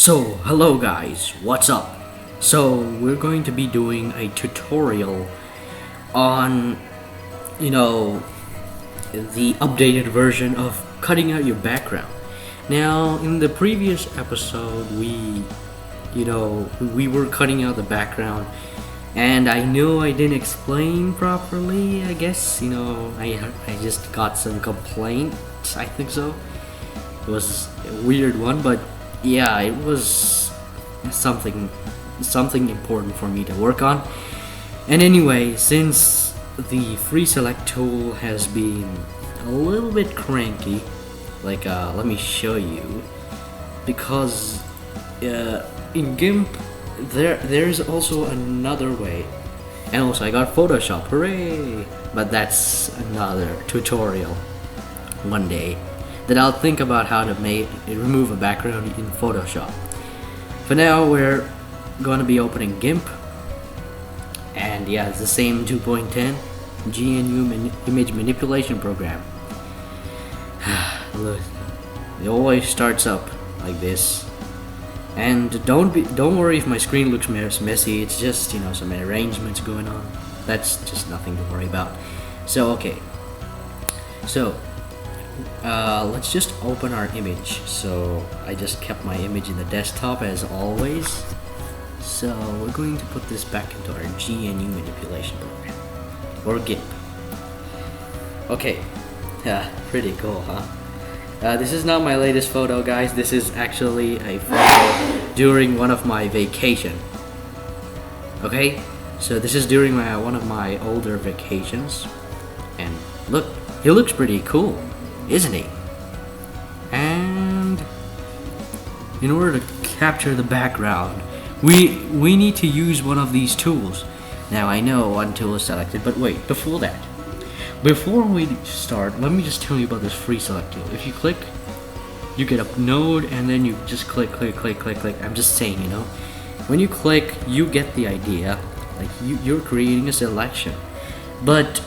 Hello guys, what's up? We're going to be doing a tutorial on, the updated version of cutting out your background. Now, in the previous episode, we were cutting out the background, and I know I didn't explain properly. I guess, I just got some complaints. I think so. It was a weird one, but yeah, it was something important for me to work on. And anyway, since the free select tool has been a little bit cranky, let me show you, because in Gimp there's also another way. And also I got Photoshop, hooray! But that's another tutorial one day that I'll think about how to remove a background in Photoshop. For now, we're going to be opening Gimp, and yeah, it's the same 2.10 GNU image manipulation program. Look, it always starts up like this, and don't worry if my screen looks messy. It's just some arrangements going on. That's just nothing to worry about. Let's just open our image. So I just kept my image in the desktop as always. So we're going to put this back into our GNU manipulation program, or GIMP. Okay, pretty cool, huh? This is not my latest photo, guys. This is actually a photo during one of my vacation. Okay, so this is during one of my older vacations, and look, he looks pretty cool, isn't he? And in order to capture the background, we need to use one of these tools. Now I know one tool is selected, but wait, before we start, let me just tell you about this free select tool. If you click, you get a node, and then you just click. I'm just saying, when you click, you get the idea. Like you're creating a selection. But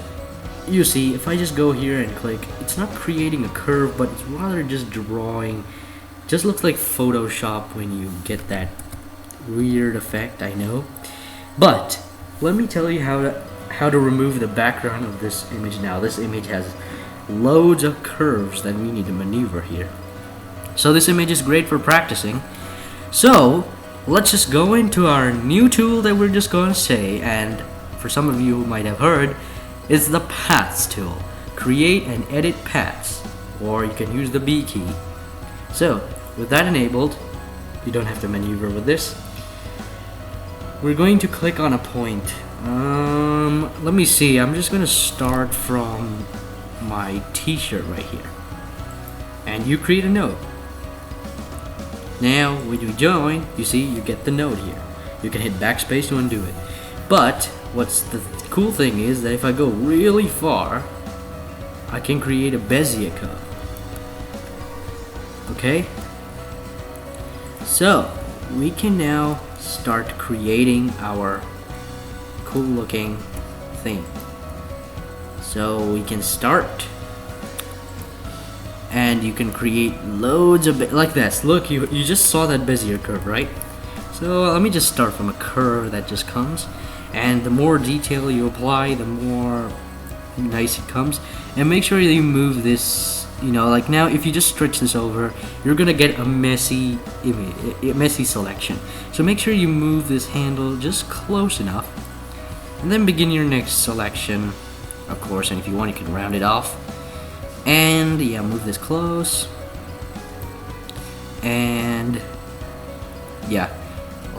you see, if I just go here and click, it's not creating a curve, but it's rather just drawing. Just looks like Photoshop when you get that weird effect, I know. But let me tell you how to remove the background of this image now. This image has loads of curves that we need to maneuver here. So this image is great for practicing. So let's just go into our new tool that we're just going to say, and for some of you who might have heard, it's the paths tool. Create and edit paths, or you can use the B key. So with that enabled, you don't have to maneuver with this. We're going to click on a point. Let me see. I'm just gonna start from my t-shirt right here, and you create a node. Now when you join, you see you get the node here. You can hit backspace to undo it. But what's the cool thing is that if I go really far, I can create a Bezier curve. Okay? So we can now start creating our cool looking thing. So we can start, and you can create loads of like this. Look, you just saw that Bezier curve, right? So let me just start from a curve that just comes, and the more detail you apply, the more nice it comes. And make sure that you move this, like now if you just stretch this over, you're gonna get a messy image, a messy selection. So make sure you move this handle just close enough, and then begin your next selection, of course, and if you want you can round it off. And yeah, move this close, and yeah,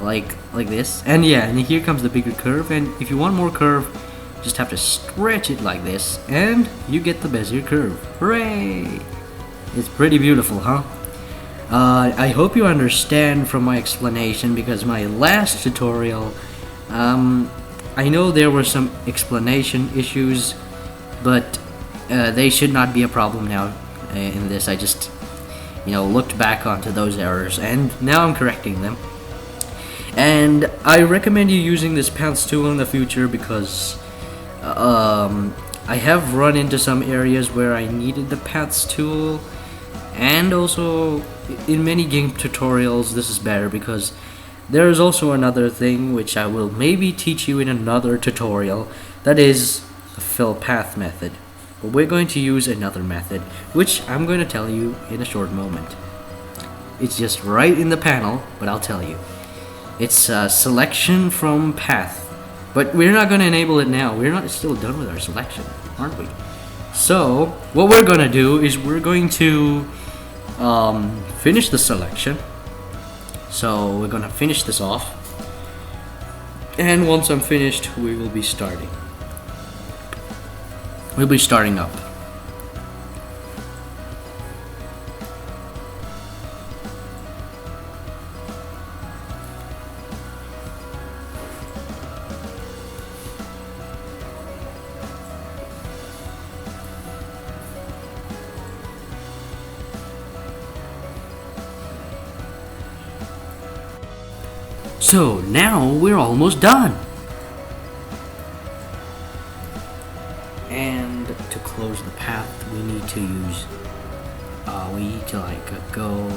like this. And yeah, and here comes the bigger curve, and if you want more curve, just have to stretch it like this, and you get the Bezier curve. Hooray! It's pretty beautiful, huh? I hope you understand from my explanation, because my last tutorial, I know there were some explanation issues, but they should not be a problem now in this. I just, looked back onto those errors, and now I'm correcting them. And I recommend you using this paths tool in the future, because I have run into some areas where I needed the paths tool, And also, in many Gimp tutorials, this is better because there is also another thing which I will maybe teach you in another tutorial, that is a fill path method. But we're going to use another method, which I'm going to tell you in a short moment. It's just right in the panel, but I'll tell you. It's selection from path. But we're not going to enable it now. We're not still done with our selection, aren't we? So, what we're going to do is we're going to finish the selection. So, we're going to finish this off. And once I'm finished, we will be starting. We'll be starting up. So now we're almost done. And to close the path, we need to use, go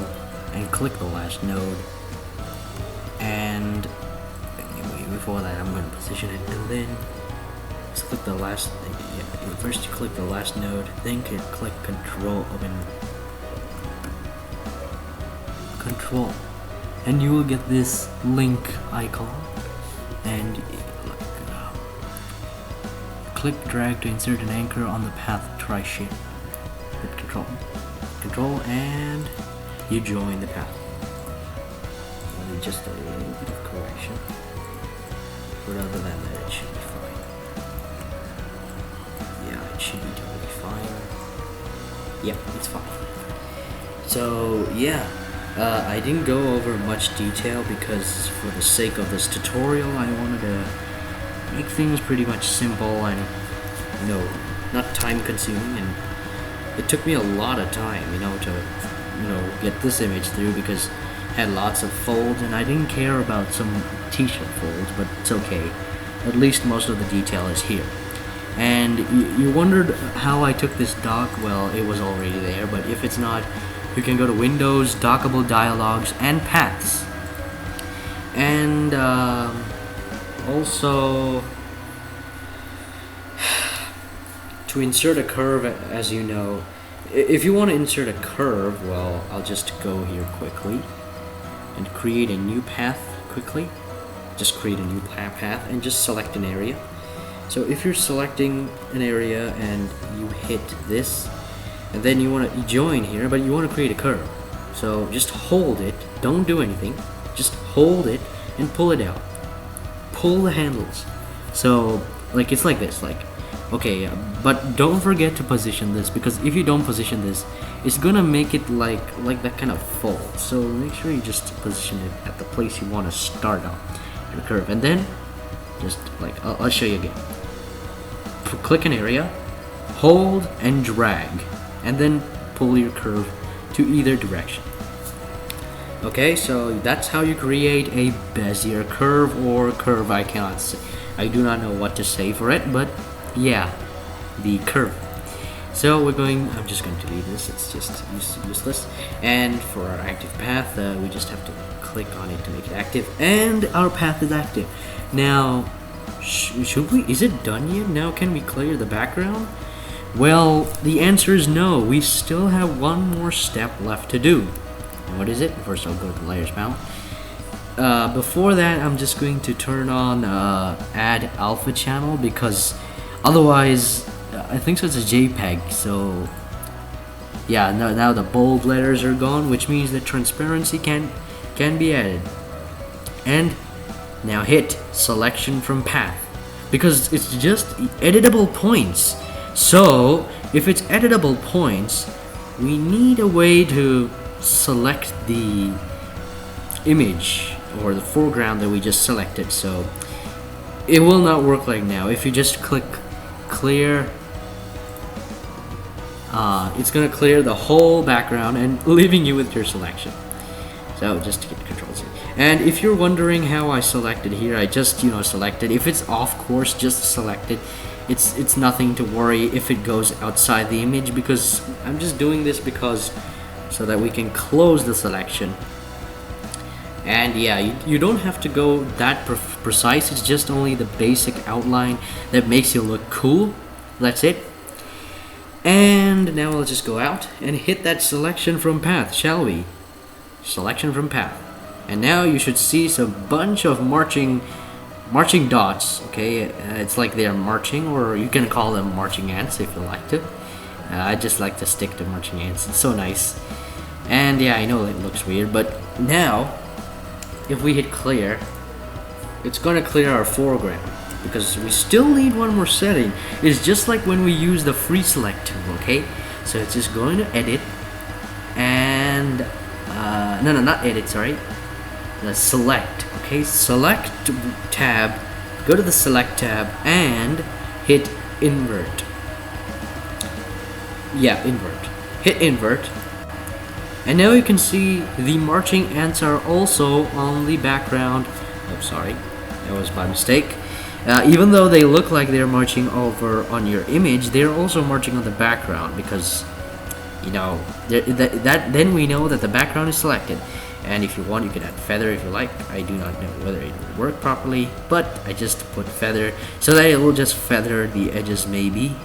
and click the last node. And anyway, before that, I'm going to position it, and then let's click the last. First you click the last node, then click Control. And you will get this link icon, and click drag to insert an anchor on the path. Try shift, hit control, and you join the path. And just a little bit of correction, but other than that, it should be fine. Yeah, it should be totally fine. Yep, it's fine. So yeah. I didn't go over much detail because for the sake of this tutorial I wanted to make things pretty much simple and not time consuming, and it took me a lot of time to get this image through because it had lots of folds and I didn't care about some t-shirt folds, but it's okay, at least most of the detail is here. And you wondered how I took this dock. Well, it was already there, but if it's not, you can go to Windows, Dockable Dialogues, and Paths. And also, to insert a curve, as you know, if you want to insert a curve, well, I'll just go here quickly and create a new path quickly. Just create a new path and just select an area. So if you're selecting an area and you hit this, and then you want to join here, but you want to create a curve. So just hold it, don't do anything, just hold it and pull it out. Pull the handles. So it's like this, okay, but don't forget to position this, because if you don't position this, it's gonna make it like that kind of fold. So make sure you just position it at the place you want to start on your curve, and then just I'll show you again. Click an area, hold and drag, and then pull your curve to either direction. Okay, so that's how you create a Bezier curve, or curve. I cannot say, I do not know what to say for it, but yeah, the curve. So I'm just going to delete this, it's just useless. And for our active path, we just have to click on it to make it active, and our path is active. Now, is it done yet? Now can we clear the background? Well, the answer is no. We still have one more step left to do. What is it? First I'll go to the layers panel. Before that, I'm just going to turn on add alpha channel, because otherwise I think so it's a JPEG. So yeah, now the bold letters are gone, which means that transparency can be added. And now hit selection from path, because it's just editable points. So if it's editable points, we need a way to select the image or the foreground that we just selected. So it will not work like now. If you just click clear, it's gonna clear the whole background and leaving you with your selection. So just to get Control Z. And if you're wondering how I selected here, I just selected. If it's off course, just select it. It's nothing to worry if it goes outside the image, because I'm just doing this because so that we can close the selection. And yeah, you don't have to go that precise. It's just only the basic outline that makes you look cool. That's it. And now let's just go out and hit that selection from path, shall we? Selection from path. And now you should see some bunch of marching dots. Okay, it's like they're marching, or you can call them marching ants if you like to. I just like to stick to marching ants. It's so nice. And yeah, I know it looks weird, but now if we hit clear, it's gonna clear our foreground, because we still need one more setting. It's just like when we use the free select tool, okay? So it's just going to edit and no, not edit, sorry. The select, okay? Select tab, go to the select tab and hit invert. Yeah, invert. Hit invert. And now you can see the marching ants are also on the background. Oh, sorry, that was my mistake. Even though they look like they're marching over on your image, they're also marching on the background, because you know then we know that the background is selected. And if you want, you can add feather if you like. I do not know whether it will work properly, but I just put feather so that it will just feather the edges. Maybe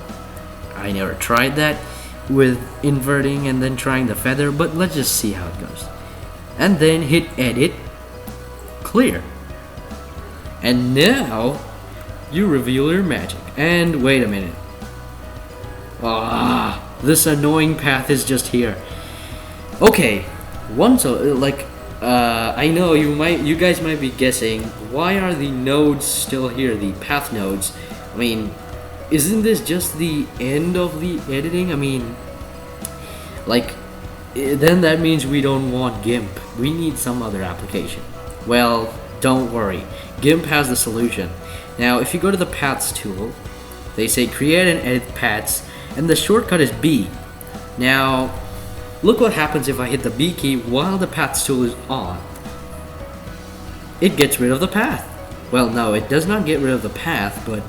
I never tried that with inverting and then trying the feather, but let's just see how it goes. And then hit edit, clear, and now you reveal your magic. And wait a minute, this annoying path is just here. Okay, I know you guys might be guessing, why are the nodes still here, the path nodes? I mean, isn't this just the end of the editing? I mean, then that means we don't want Gimp. We need some other application. Well, don't worry. Gimp has the solution. Now, if you go to the Paths tool, they say create and edit paths, and the shortcut is B. Now, look what happens if I hit the B key while the Paths tool is on. It gets rid of the path. Well, no, it does not get rid of the path, but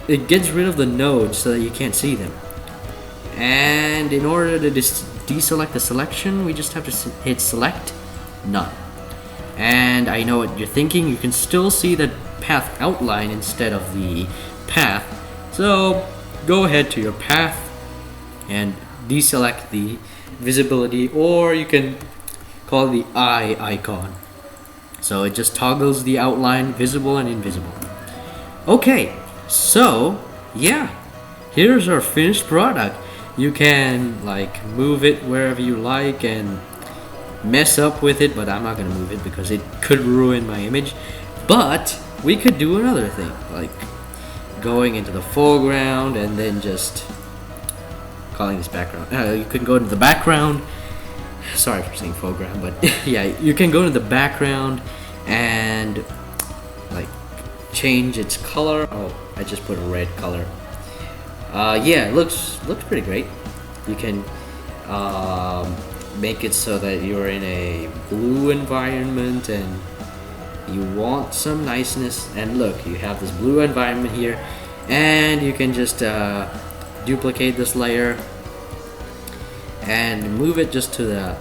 it gets rid of the nodes so that you can't see them. And in order to deselect the selection, we just have to hit select, none. And I know what you're thinking, you can still see the path outline instead of the path. So go ahead to your path and deselect the visibility, or you can call it the eye icon. So it just toggles the outline, visible and invisible. Okay, so yeah, here's our finished product. You can move it wherever you like and mess up with it, but I'm not gonna move it because it could ruin my image. But we could do another thing, like going into the foreground and then just calling this background. You can go into the background. Sorry for saying foreground, but yeah, you can go to the background and change its color. Oh, I just put a red color. Yeah, it looks pretty great. You can make it so that you're in a blue environment and you want some niceness. And look, you have this blue environment here, and you can just duplicate this layer and move it just to the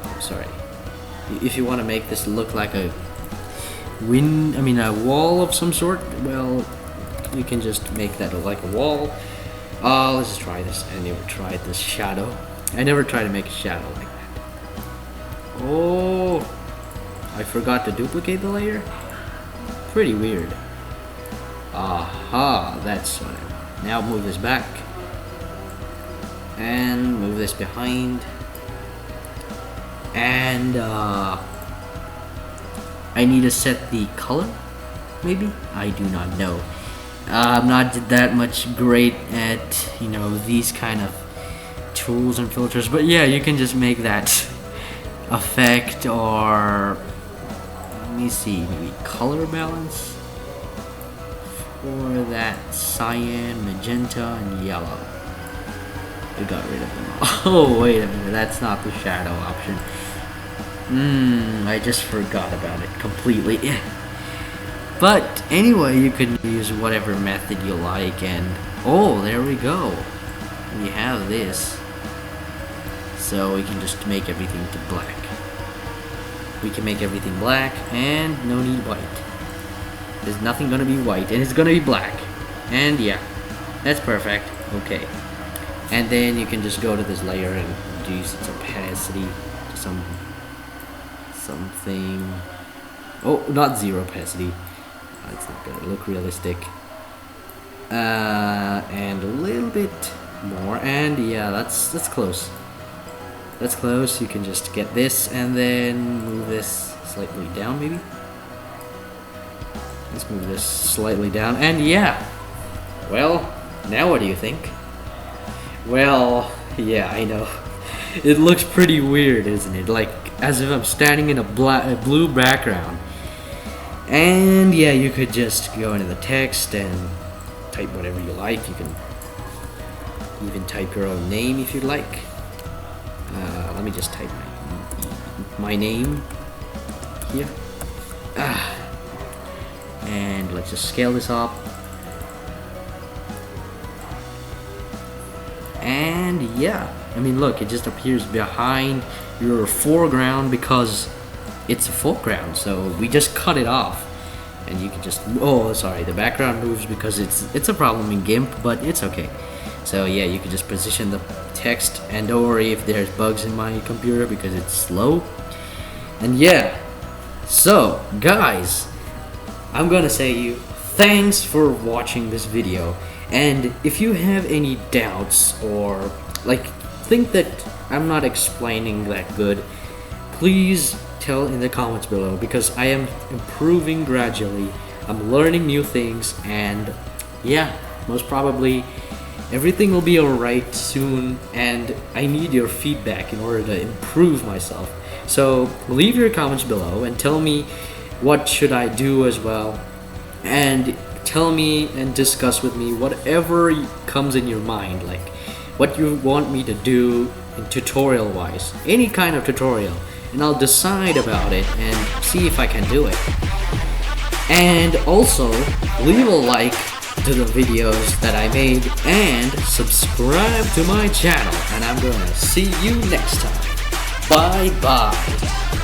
if you want to make this look like a wall of some sort, well, you can just make that like a wall. Let's just try this. I never tried this shadow. I never tried to make a shadow like that. Oh, I forgot to duplicate the layer. Pretty weird. Aha, that's what I want. Now move this back and move this behind, and I need to set the color, maybe? I do not know. I'm not that much great at these kind of tools and filters, but yeah, you can just make that effect, or let me see, maybe color balance for that cyan, magenta, and yellow. We got rid of them all. Oh, wait a minute, that's not the shadow option. I just forgot about it completely. But anyway, you can use whatever method you like, and oh, there we go. We have this. So we can just make everything to black. We can make everything black and no need white. There's nothing gonna be white and it's gonna be black. And yeah, that's perfect. Okay. And then you can just go to this layer and reduce its opacity to something. Oh, not zero opacity. It's not gonna look realistic. And a little bit more, and yeah, that's close. That's close. You can just get this and then move this slightly down, maybe. Let's move this slightly down, and yeah. Well, now what do you think? Well, yeah, I know. It looks pretty weird, isn't it? Like as if I'm standing in a blue background. And yeah, you could just go into the text and type whatever you like. You can even type your own name if you'd like. Let me just type my name here. And let's just scale this up. And yeah, I mean, look, it just appears behind your foreground because it's a foreground. So we just cut it off. And you can just, oh sorry, the background moves because it's a problem in Gimp, but it's okay. So yeah, you can just position the text, and don't worry if there's bugs in my computer because it's slow. And yeah, so guys, I'm gonna say you thanks for watching this video. And if you have any doubts or like think that I'm not explaining that good, please tell in the comments below, because I am improving gradually. I'm learning new things, and yeah, most probably everything will be alright soon, and I need your feedback in order to improve myself. So leave your comments below and tell me what should I do as well, and tell me and discuss with me whatever comes in your mind, like what you want me to do in tutorial wise, any kind of tutorial, and I'll decide about it and see if I can do it. And also leave a like to the videos that I made and subscribe to my channel, and I'm gonna see you next time. Bye bye.